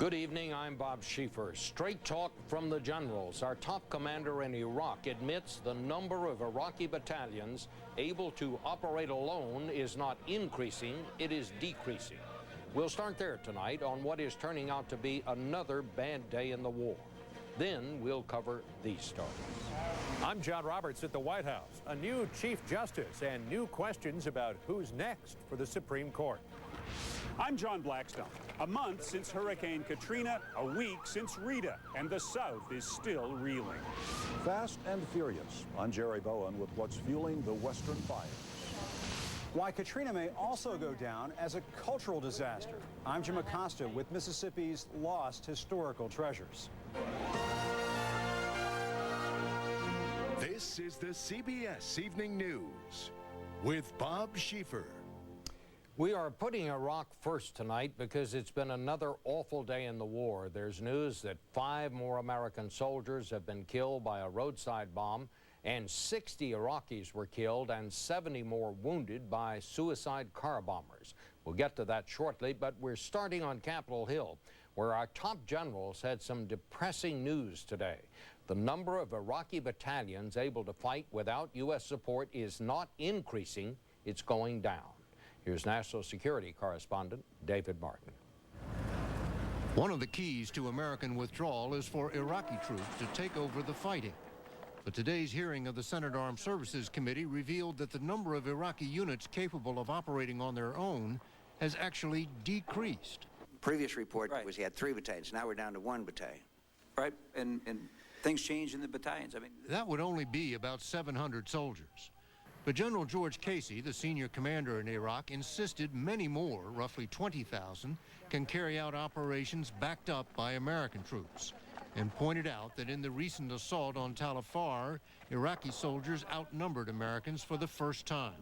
Good evening, I'm Bob Schieffer. Straight talk from the generals. Our top commander in Iraq admits the number of Iraqi battalions able to operate alone is not increasing, it is decreasing. We'll start there tonight on what is turning out to be another bad day in the war. Then we'll cover these stories. I'm John Roberts at the White House. A new Chief Justice and new questions about who's next for the Supreme Court. I'm John Blackstone. A month since Hurricane Katrina, a week since Rita, and the South is still reeling. Fast and Furious. I'm Jerry Bowen with what's fueling the Western fires. Why Katrina may also go down as a cultural disaster. I'm Jim Acosta with Mississippi's lost historical treasures. This is the CBS Evening News with Bob Schieffer. We are putting Iraq first tonight because it's been another awful day in the war. There's news that 5 more American soldiers have been killed by a roadside bomb, and 60 Iraqis were killed and 70 more wounded by suicide car bombers. We'll get to that shortly, but we're starting on Capitol Hill, where our top generals had some depressing news today. The number of Iraqi battalions able to fight without U.S. support is not increasing, it's going down. Here's National Security Correspondent David Martin. One of the keys to American withdrawal is for Iraqi troops to take over the fighting. But today's hearing of the Senate Armed Services Committee revealed that the number of Iraqi units capable of operating on their own has actually decreased. Previous report was he had 3 battalions. Now we're down to 1 battalion. Right, and things change in the battalions. I mean, that would only be about 700 soldiers. But General George Casey, the senior commander in Iraq, insisted many more, roughly 20,000, can carry out operations backed up by American troops, and pointed out that in the recent assault on Tal Afar, Iraqi soldiers outnumbered Americans for the first time.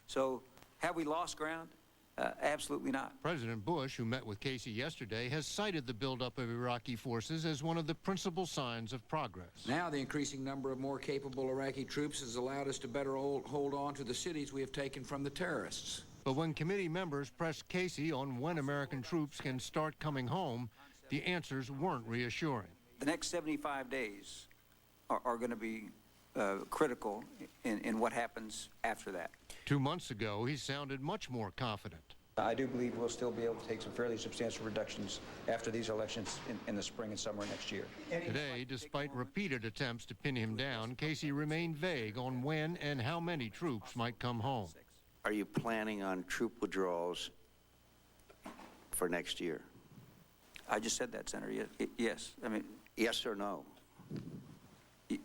So, have we lost ground? Absolutely not. President Bush, who met with Casey yesterday, has cited the buildup of Iraqi forces as one of the principal signs of progress. Now the increasing number of more capable Iraqi troops has allowed us to better hold on to the cities we have taken from the terrorists. But when committee members pressed Casey on when American troops can start coming home, the answers weren't reassuring. The next 75 days are going to be critical in what happens after that. 2 months ago, he sounded much more confident. I do believe we'll still be able to take some fairly substantial reductions after these elections in the spring and summer next year. Today, despite repeated attempts to pin him down, Casey remained vague on when and how many troops might come home. Are you planning on troop withdrawals for next year? I just said that, Senator. Yes. I mean, yes or no?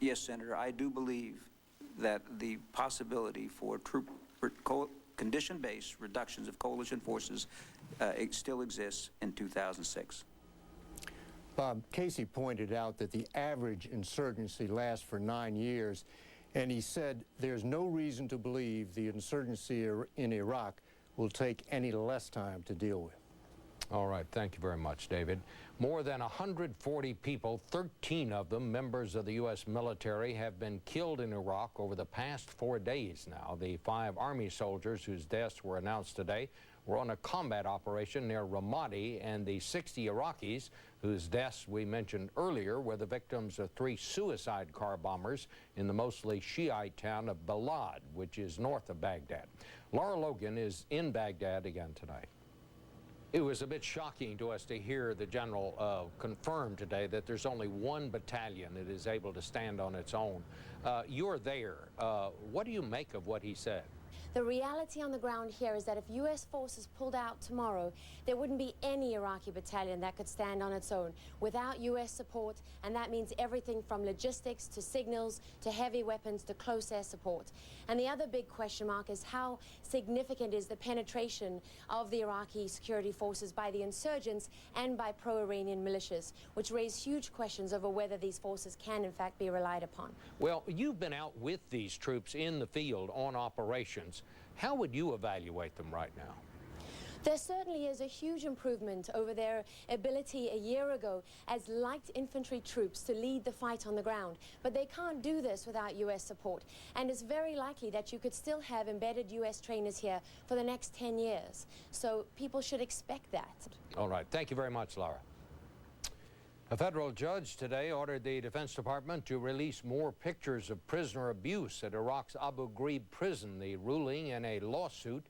Yes, Senator. I do believe that the possibility for troop condition-based reductions of coalition forces it still exists in 2006. Bob, Casey pointed out that the average insurgency lasts for 9 years, and he said there's no reason to believe the insurgency in Iraq will take any less time to deal with. All right, thank you very much, David. More than 140 people, 13 of them members of the U.S. military, have been killed in Iraq over the past 4 days now. The 5 Army soldiers whose deaths were announced today were on a combat operation near Ramadi, and the 60 Iraqis whose deaths we mentioned earlier were the victims of 3 suicide car bombers in the mostly Shiite town of Balad, which is north of Baghdad. Laura Logan is in Baghdad again tonight. It was a bit shocking to us to hear the general confirm today that there's only 1 battalion that is able to stand on its own. You're there. What do you make of what he said? The reality on the ground here is that if U.S. forces pulled out tomorrow, there wouldn't be any Iraqi battalion that could stand on its own without U.S. support, and that means everything from logistics to signals to heavy weapons to close air support. And the other big question mark is how significant is the penetration of the Iraqi security forces by the insurgents and by pro-Iranian militias, which raise huge questions over whether these forces can in fact be relied upon. Well, you've been out with these troops in the field on operations. How would you evaluate them right now? There certainly is a huge improvement over their ability a year ago as light infantry troops to lead the fight on the ground. But they can't do this without U.S. support. And it's very likely that you could still have embedded U.S. trainers here for the next 10 years. So people should expect that. All right. Thank you very much, Laura. A federal judge today ordered the Defense Department to release more pictures of prisoner abuse at Iraq's Abu Ghraib prison. The ruling in a lawsuit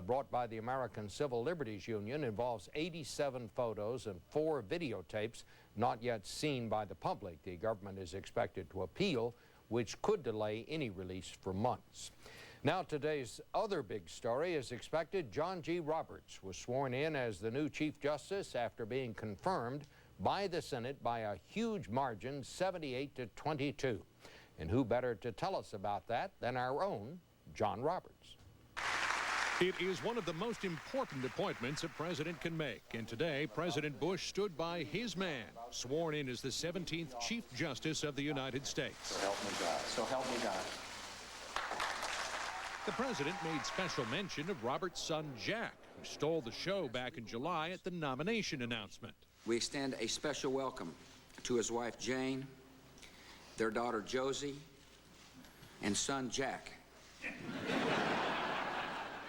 brought by the American Civil Liberties Union involves 87 photos and 4 videotapes not yet seen by the public. The government is expected to appeal, which could delay any release for months. Now, today's other big story is expected. John G. Roberts was sworn in as the new Chief Justice after being confirmed by the Senate by a huge margin, 78-22. And who better to tell us about that than our own John Roberts? It is one of the most important appointments a president can make, and today President Bush stood by his man, sworn in as the 17th Chief Justice of the United States. So help me God. So help me God. The president made special mention of Roberts' son Jack, who stole the show back in July at the nomination announcement. We extend a special welcome to his wife Jane, their daughter Josie, and son Jack,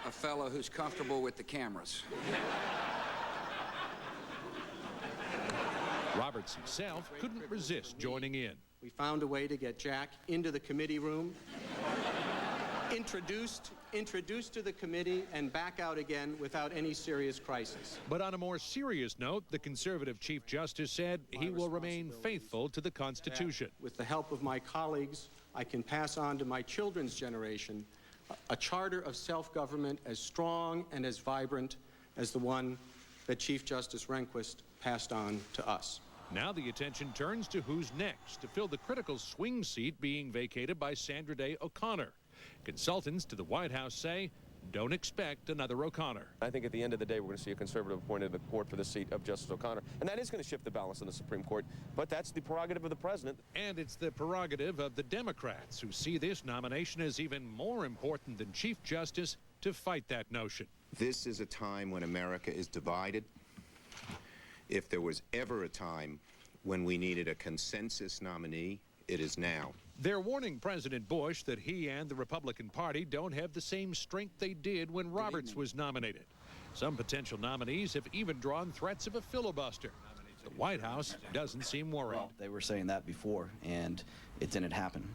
a fellow who's comfortable with the cameras. Roberts himself couldn't resist joining in. We found a way to get Jack into the committee room, introduced to the committee, and back out again without any serious crisis. But on a more serious note, the conservative Chief Justice said he will remain faithful to the Constitution. With the help of my colleagues, I can pass on to my children's generation a charter of self-government as strong and as vibrant as the one that Chief Justice Rehnquist passed on to us. Now the attention turns to who's next to fill the critical swing seat being vacated by Sandra Day O'Connor. Consultants to the White House say, don't expect another O'Connor. I think at the end of the day, we're going to see a conservative appointed to the court for the seat of Justice O'Connor. And that is going to shift the balance in the Supreme Court. But that's the prerogative of the president. And it's the prerogative of the Democrats, who see this nomination as even more important than Chief Justice to fight that notion. This is a time when America is divided. If there was ever a time when we needed a consensus nominee, it is now. They're warning President Bush that he and the Republican Party don't have the same strength they did when Roberts was nominated. Some potential nominees have even drawn threats of a filibuster. The White House doesn't seem worried. Well, they were saying that before, and it didn't happen.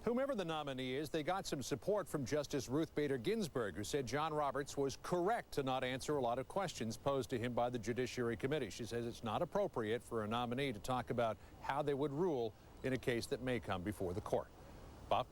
Whomever the nominee is, they got some support from Justice Ruth Bader Ginsburg, who said John Roberts was correct to not answer a lot of questions posed to him by the Judiciary Committee. She says it's not appropriate for a nominee to talk about how they would rule in a case that may come before the court. Bob?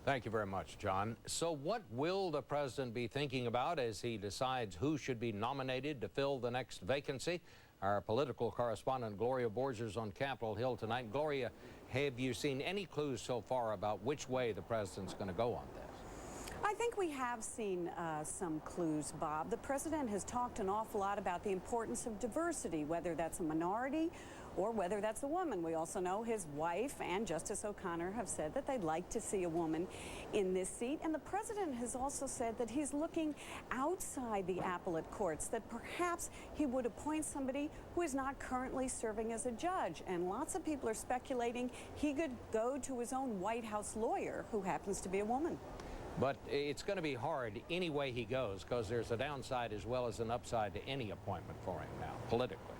Thank you very much, John. So what will the president be thinking about as he decides who should be nominated to fill the next vacancy? Our political correspondent Gloria Borges on Capitol Hill tonight. Gloria, have you seen any clues so far about which way the president's going to go on this? I think we have seen some clues, Bob. The president has talked an awful lot about the importance of diversity, whether that's a minority or whether that's a woman. We also know his wife and Justice O'Connor have said that they'd like to see a woman in this seat. And the president has also said that he's looking outside the appellate courts, that perhaps he would appoint somebody who is not currently serving as a judge. And lots of people are speculating he could go to his own White House lawyer, who happens to be a woman. But it's going to be hard any way he goes, because there's a downside as well as an upside to any appointment for him now, politically.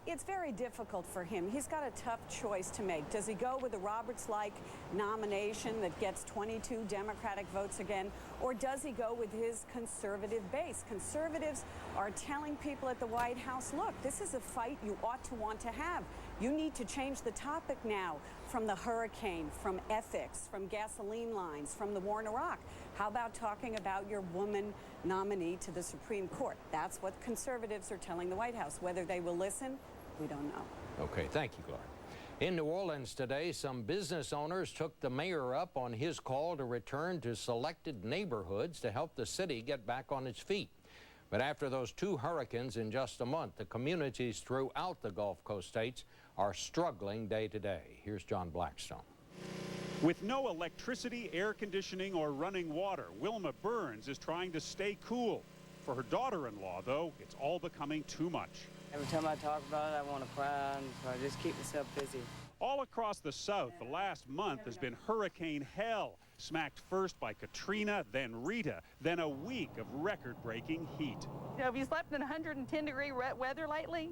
It's very difficult for him. He's got a tough choice to make. Does he go with a Roberts-like nomination that gets 22 Democratic votes again, or does he go with his conservative base? Conservatives are telling people at the White House, look, this is a fight you ought to want to have. You need to change the topic now from the hurricane, from ethics, from gasoline lines, from the war in Iraq. How about talking about your woman nominee to the Supreme Court? That's what conservatives are telling the White House. Whether they will listen, we don't know. Okay, thank you, Gloria. In New Orleans today, some business owners took the mayor up on his call to return to selected neighborhoods to help the city get back on its feet. But after those 2 hurricanes in just a month, the communities throughout the Gulf Coast states are struggling day to day. Here's John Blackstone. With no electricity, air conditioning, or running water, Wilma Burns is trying to stay cool. For her daughter-in-law, though, it's all becoming too much. Every time I talk about it, I want to cry, so I just keep myself busy. All across the South, the last month has been hurricane hell, smacked first by Katrina, then Rita, then a week of record-breaking heat. You know, have you slept in 110-degree weather lately?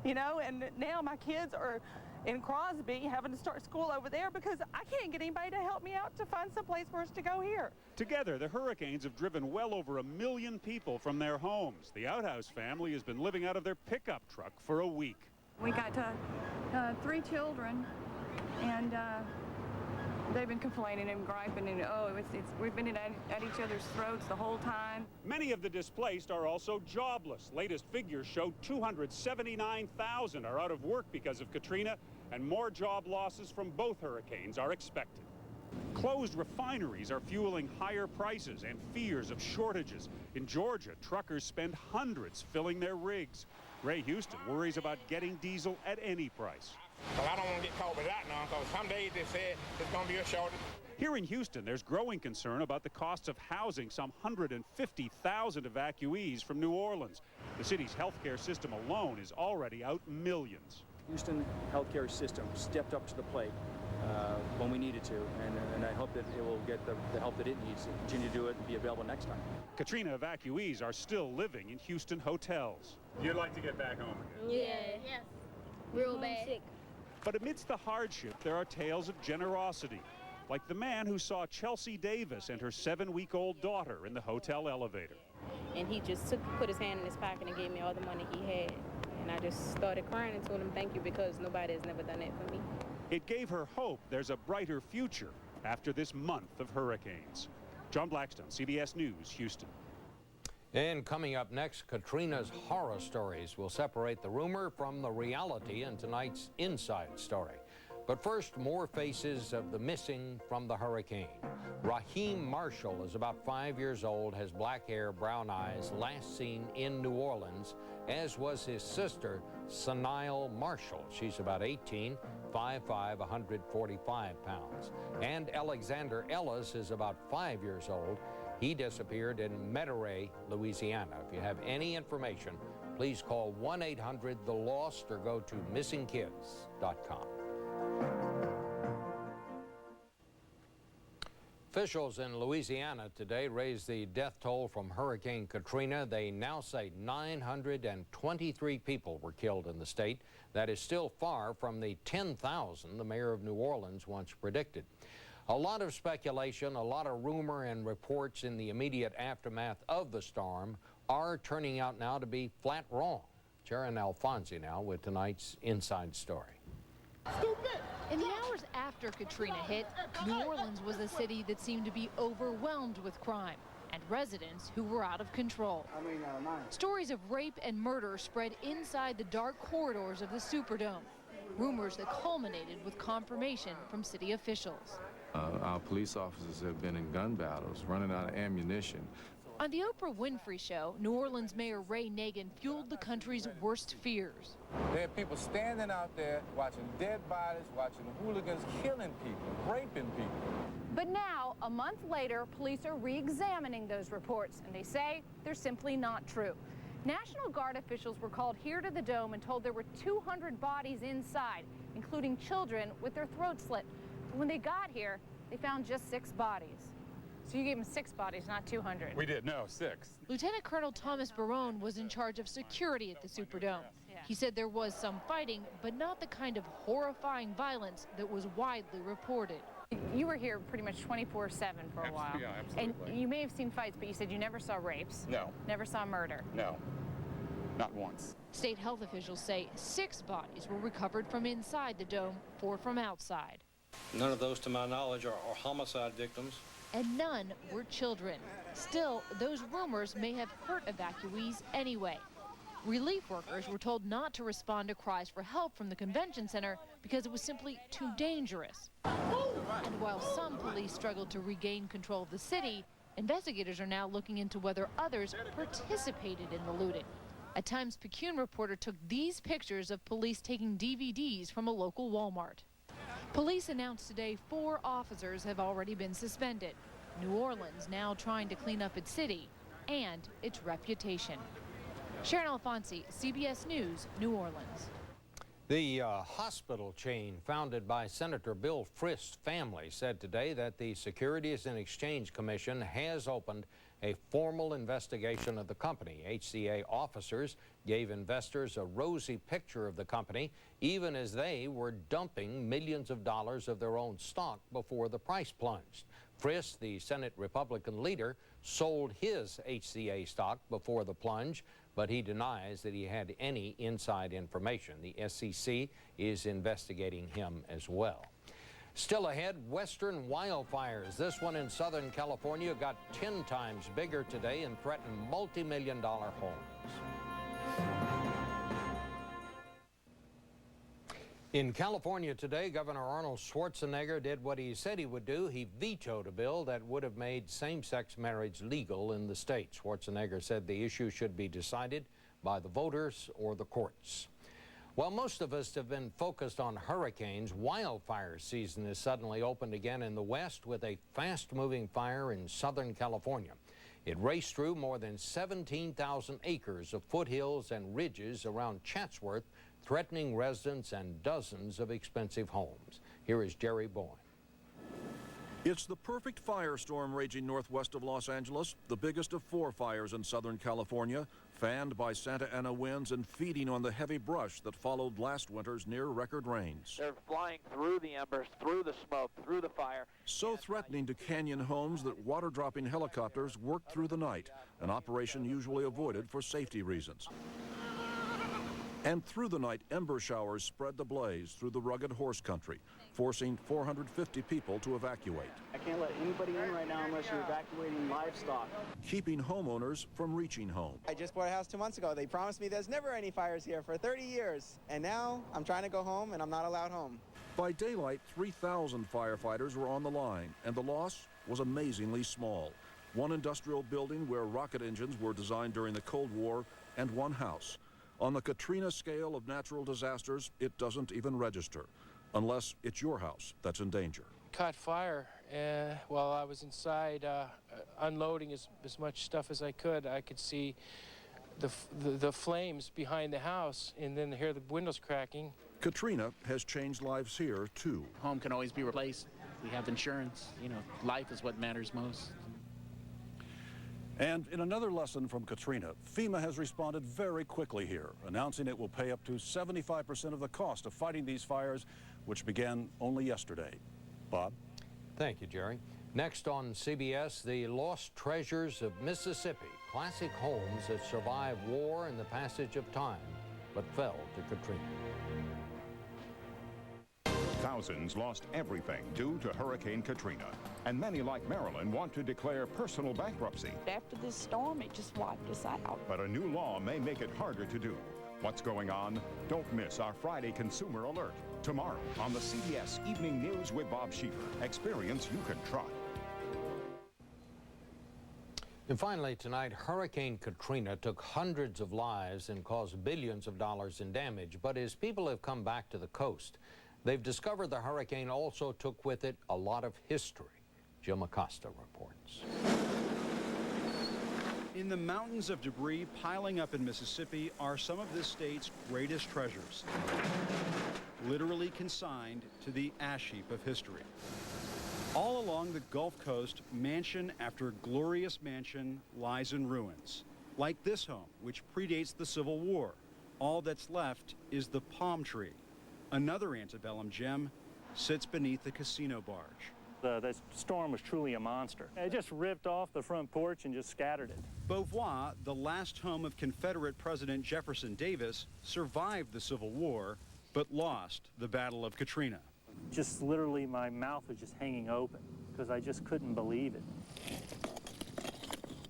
you know, and now my kids are in Crosby having to start school over there because I can't get anybody to help me out to find some place for us to go here. Together, the hurricanes have driven well over 1 million people from their homes. The Outhouse family has been living out of their pickup truck for a week. We got 3 children, and they've been complaining and griping, and we've been at each other's throats the whole time. Many of the displaced are also jobless. Latest figures show 279,000 are out of work because of Katrina, and more job losses from both hurricanes are expected. Closed refineries are fueling higher prices and fears of shortages. In Georgia, truckers spend hundreds filling their rigs. Ray Houston worries about getting diesel at any price. Well, I don't want to get caught with that now, because some days they said there's going to be a shortage. Here in Houston, there's growing concern about the cost of housing some 150,000 evacuees from New Orleans. The city's healthcare system alone is already out millions. Houston healthcare system stepped up to the plate when we needed to, and I hope that it will get the help that it needs to continue to do it and be available next time. Katrina evacuees are still living in Houston hotels. You'd like to get back home again? Yeah. Yes. Real bad. But amidst the hardship, there are tales of generosity, like the man who saw Chelsea Davis and her 7-week-old daughter in the hotel elevator. And he just put his hand in his pocket and gave me all the money he had. And I just started crying and told him thank you, because nobody has never done that for me. It gave her hope there's a brighter future after this month of hurricanes. John Blackstone, CBS News, Houston. And coming up next, Katrina's horror stories will separate the rumor from the reality in tonight's Inside Story. But first, more faces of the missing from the hurricane. Raheem Marshall is about 5 years old, has black hair, brown eyes, last seen in New Orleans, as was his sister, Sanile Marshall. She's about 18, 5'5", 145 pounds. And Alexander Ellis is about 5 years old. He disappeared in Metairie, Louisiana. If you have any information, please call 1-800-THE-LOST or go to missingkids.com. Officials in Louisiana today raised the death toll from Hurricane Katrina. They now say 923 people were killed in the state. That is still far from the 10,000 the mayor of New Orleans once predicted. A lot of speculation, a lot of rumor and reports in the immediate aftermath of the storm are turning out now to be flat wrong. Sharon Alfonsi now with tonight's Inside Story. In the hours after Katrina hit, New Orleans was a city that seemed to be overwhelmed with crime and residents who were out of control. Stories of rape and murder spread inside the dark corridors of the Superdome, rumors that culminated with confirmation from city officials. Our police officers have been in gun battles, running out of ammunition. On the Oprah Winfrey Show, New Orleans Mayor Ray Nagin fueled the country's worst fears. There are people standing out there watching dead bodies, watching hooligans killing people, raping people. But now, a month later, police are re-examining those reports, and they say they're simply not true. National Guard officials were called here to the Dome and told there were 200 bodies inside, including children with their throats slit. But when they got here, they found just 6 bodies. So you gave them 6 bodies, not 200. We did, no, 6. Lieutenant Colonel Thomas Barone was in charge of security at the Superdome. He said there was some fighting, but not the kind of horrifying violence that was widely reported. You were here pretty much 24/7 for a while. Yeah, absolutely. And you may have seen fights, but you said you never saw rapes. No. Never saw murder. No, not once. State health officials say 6 bodies were recovered from inside the dome, 4 from outside. None of those, to my knowledge, are homicide victims. And none were children. Still, those rumors may have hurt evacuees anyway. Relief workers were told not to respond to cries for help from the convention center because it was simply too dangerous. And while some police struggled to regain control of the city, investigators are now looking into whether others participated in the looting. A Times-Picayune reporter took these pictures of police taking DVDs from a local Walmart. Police announced today 4 officers have already been suspended. New Orleans now trying to clean up its city and its reputation. Sharon Alfonsi, CBS News, New Orleans. The hospital chain founded by Senator Bill Frist's family said today that the Securities and Exchange Commission has opened a formal investigation of the company. HCA officers gave investors a rosy picture of the company, even as they were dumping millions of dollars of their own stock before the price plunged. Frist, the Senate Republican leader, sold his HCA stock before the plunge, but he denies that he had any inside information. The SEC is investigating him as well. Still ahead, western wildfires. This one in Southern California got 10 times bigger today and threatened multi-million-dollar homes. In California today, Governor Arnold Schwarzenegger did what he said he would do. He vetoed a bill that would have made same-sex marriage legal in the state. Schwarzenegger said the issue should be decided by the voters or the courts. While most of us have been focused on hurricanes, wildfire season is suddenly opened again in the west with a fast-moving fire in Southern California. It raced through more than 17,000 acres of foothills and ridges around Chatsworth, threatening residents and dozens of expensive homes. Here is Jerry Boyne. It's the perfect firestorm raging northwest of Los Angeles, the biggest of 4 fires in Southern California, fanned by Santa Ana winds and feeding on the heavy brush that followed last winter's near-record rains. They're flying through the embers, through the smoke, through the fire. So threatening to canyon homes that water-dropping helicopters worked through the night, an operation usually avoided for safety reasons. And through the night, ember showers spread the blaze through the rugged horse country, forcing 450 people to evacuate. I can't let anybody in right now unless you're evacuating livestock. Keeping homeowners from reaching home. I just bought a house 2 months ago. They promised me there's never any fires here for 30 years. And now I'm trying to go home and I'm not allowed home. By daylight, 3,000 firefighters were on the line, and the loss was amazingly small. One industrial building where rocket engines were designed during the Cold War, and one house. On the Katrina scale of natural disasters, it doesn't even register, unless it's your house that's in danger. Caught fire while I was inside unloading as much stuff as I could. I could see the flames behind the house and then hear the windows cracking. Katrina has changed lives here, too. Home can always be replaced. We have insurance. You know, life is what matters most. And in another lesson from Katrina, FEMA has responded very quickly here, announcing it will pay up to 75% of the cost of fighting these fires, which began only yesterday. Bob? Thank you, Jerry. Next on CBS, the lost treasures of Mississippi, classic homes that survived war and the passage of time, but fell to Katrina. Thousands lost everything due to Hurricane Katrina, and many like Marilyn want to declare personal bankruptcy. After this storm, it just wiped us out. But a new law may make it harder to do. What's going on? Don't miss our Friday Consumer Alert. Tomorrow on the CBS Evening News with Bob Schieffer. Experience you can trust. And finally tonight, Hurricane Katrina took hundreds of lives and caused billions of dollars in damage. But as people have come back to the coast, they've discovered the hurricane also took with it a lot of history. Jim Acosta reports. In the mountains of debris piling up in Mississippi are some of this state's greatest treasures, literally consigned to the ash heap of history. All along the Gulf Coast, mansion after glorious mansion lies in ruins, like this home, which predates the Civil War. All that's left is the palm tree. Another antebellum gem sits beneath the casino barge. The storm was truly a monster. It just ripped off the front porch and just scattered it. Beauvoir, the last home of Confederate President Jefferson Davis, survived the Civil War, but lost the Battle of Katrina. Just literally my mouth was just hanging open because I just couldn't believe it.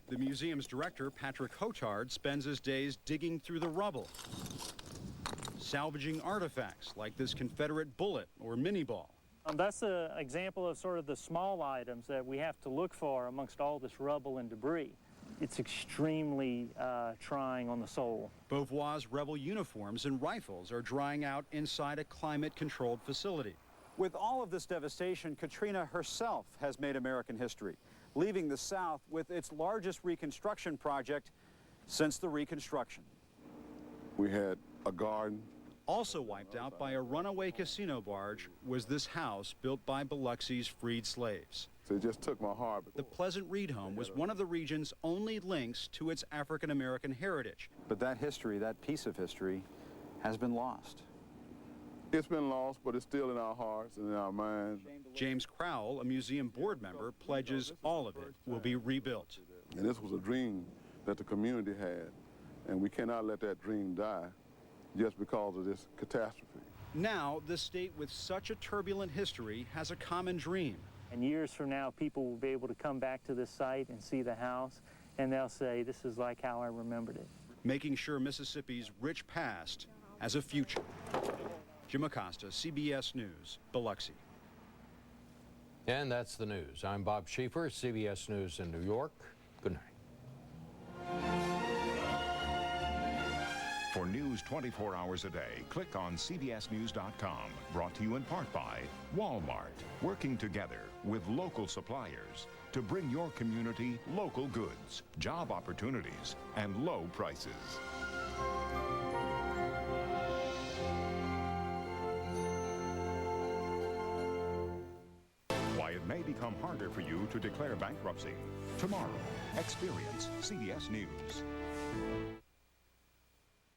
The museum's director, Patrick Hotard, spends his days digging through the rubble, salvaging artifacts like this Confederate bullet or mini ball. That's an example of sort of the small items that we have to look for amongst all this rubble and debris. It's extremely trying on the soul. Beauvoir's rebel uniforms and rifles are drying out inside a climate-controlled facility. With all of this devastation, Katrina herself has made American history, leaving the South with its largest reconstruction project since the Reconstruction. We had a garden. Also wiped out by a runaway casino barge was this house built by Biloxi's freed slaves. So it just took my heart. The Pleasant Reed home was one of the region's only links to its African-American heritage. But that history, that piece of history, has been lost. It's been lost, but it's still in our hearts and in our minds. James Crowell, a museum board member, pledges all of it will be rebuilt. And this was a dream that the community had, and we cannot let that dream die just because of this catastrophe. Now, the state with such a turbulent history has a common dream. And years from now, people will be able to come back to this site and see the house, and they'll say, this is like how I remembered it. Making sure Mississippi's rich past has a future. Jim Acosta, CBS News, Biloxi. And that's the news. I'm Bob Schieffer, CBS News in New York. Good night. For news 24 hours a day, click on CBSNews.com. Brought to you in part by Walmart, working together with local suppliers to bring your community local goods, job opportunities, and low prices. Why it may become harder for you to declare bankruptcy. Tomorrow, experience CBS News.